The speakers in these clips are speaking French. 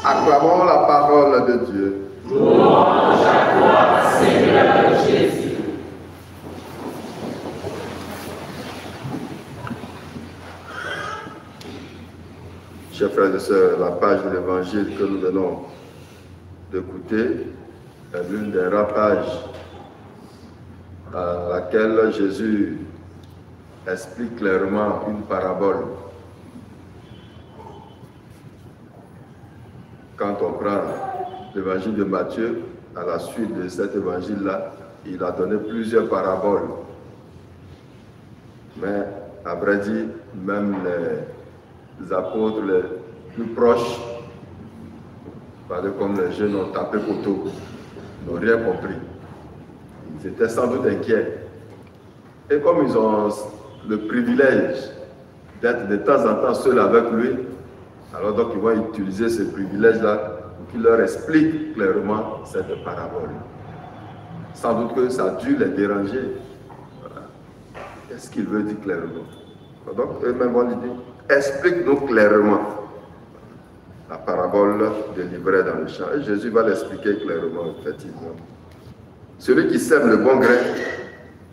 Acclamons la parole de Dieu. Louange à toi, Seigneur Jésus. Chers frères et sœurs, la page de l'évangile que nous venons d'écouter est l'une des rares pages à laquelle Jésus explique clairement une parabole. Quand on prend l'évangile de Matthieu, à la suite de cet évangile-là, il a donné plusieurs paraboles. Mais, à vrai dire, même les apôtres les plus proches, comme les jeunes ont tapé poteau, n'ont rien compris. Ils étaient sans doute inquiets. Et comme ils ont le privilège d'être de temps en temps seuls avec lui, alors donc ils vont utiliser ce privilège-là pour qu'il leur explique clairement cette parabole. Sans doute que ça a dû les déranger. Voilà. Qu'est-ce qu'il veut dire clairement? Donc eux-mêmes vont lui dire, explique-nous clairement la parabole de l'ivraie dans le champ. Et Jésus va l'expliquer clairement, effectivement. Celui qui sème le bon grain,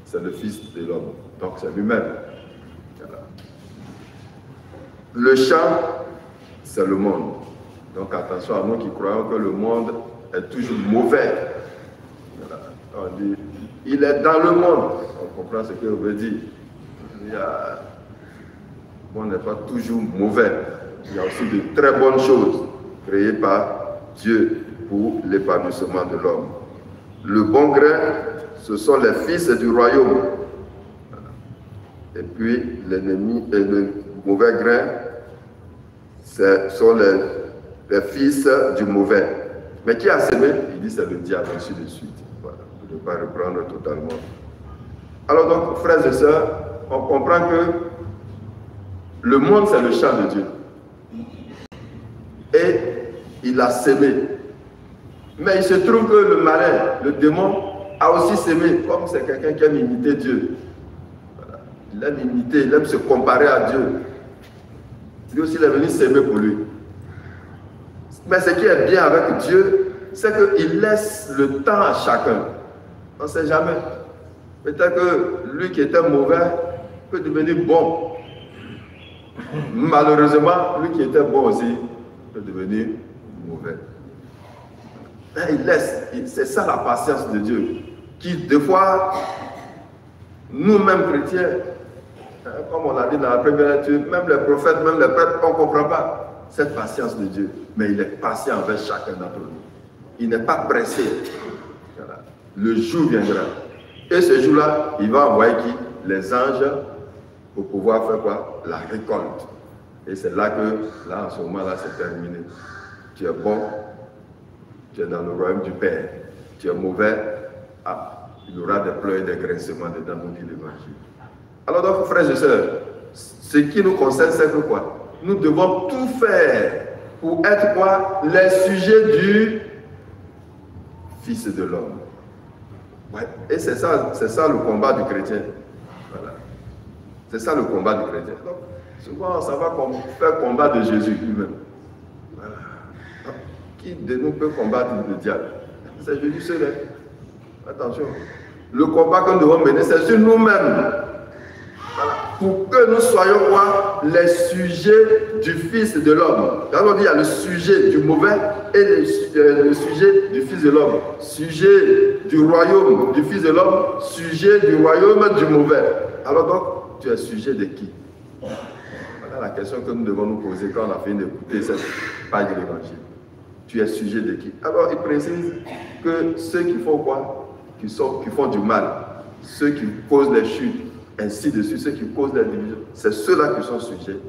c'est le Fils de l'homme. Donc c'est lui-même. Voilà. Le champ, c'est le monde. Donc attention à nous qui croyons que le monde est toujours mauvais. Voilà. On dit, il est dans le monde. On comprend ce qu'il veut dire. Le monde n'est pas toujours mauvais. Il y a aussi de très bonnes choses créées par Dieu pour l'épanouissement de l'homme. Le bon grain, ce sont les fils du royaume. Voilà. Et puis l'ennemi et le mauvais grain, ce sont les fils du mauvais. Mais qui a semé? Il dit c'est le diable, ainsi de suite. Voilà. Je ne vais pas reprendre totalement. Alors donc, frères et sœurs, on comprend que le monde, c'est le champ de Dieu. Et il a semé. Mais il se trouve que le malin, le démon, a aussi semé, comme c'est quelqu'un qui aime imiter Dieu. Voilà. Il aime imiter, il aime se comparer à Dieu. Lui aussi, il est venu s'aimer pour lui. Mais ce qui est bien avec Dieu, c'est qu'il laisse le temps à chacun. On ne sait jamais. Peut-être que lui qui était mauvais peut devenir bon. Malheureusement, lui qui était bon aussi peut devenir mauvais. Mais il laisse. C'est ça la patience de Dieu. Qui, des fois, nous-mêmes chrétiens, comme on l'a dit dans la première lecture, même les prophètes, même les prêtres, on ne comprend pas cette patience de Dieu. Mais il est patient avec chacun d'entre nous. Il n'est pas pressé. Voilà. Le jour viendra. Et ce jour-là, il va envoyer qui? Les anges pour pouvoir faire quoi? La récolte. Et c'est là que, là, en ce moment-là, c'est terminé. Tu es bon, tu es dans le royaume du Père. Tu es mauvais, il y aura des pleurs et des grincements dedans, nous dit l'Évangile. Alors donc, frères et sœurs, ce qui nous concerne, c'est que quoi? Nous devons tout faire pour être quoi? Les sujets du Fils de l'homme. Ouais. Et c'est ça le combat du chrétien. Voilà. C'est ça le combat du chrétien. Donc, souvent, ça va faire le combat de Jésus lui-même. Voilà. Donc, qui de nous peut combattre le diable? C'est Jésus seul. Attention. Le combat que nous devons mener, c'est sur nous-mêmes. Voilà. Pour que nous soyons quoi? Les sujets du Fils de l'homme. D'abord, il y a le sujet du mauvais et le sujet du Fils de l'homme. Sujet du royaume du Fils de l'homme, sujet du royaume du mauvais. Alors donc, tu es sujet de qui? Voilà la question que nous devons nous poser quand on a fini d'écouter cette page de l'Évangile. Tu es sujet de qui? Alors, il précise que ceux qui font quoi? Qui font du mal, ceux qui causent les chutes, ainsi de suite, ceux qui causent les divisions, c'est ceux-là qui sont sujets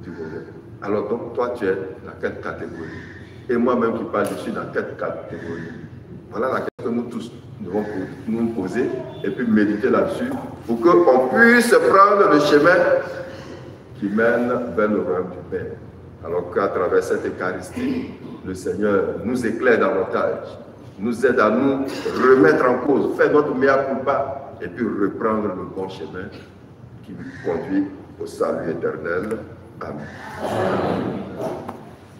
du mauvais. Alors donc, toi, tu es dans quelle catégorie? Et moi-même qui parle, je suis dans quelle catégorie? Voilà la question que nous tous devons nous poser et puis méditer là-dessus pour qu'on puisse prendre le chemin qui mène vers le royaume du Père. Alors qu'à travers cette Eucharistie, le Seigneur nous éclaire davantage, nous aide à nous remettre en cause, faire notre mea culpa et puis reprendre le bon chemin qui nous conduit au salut éternel. Amen.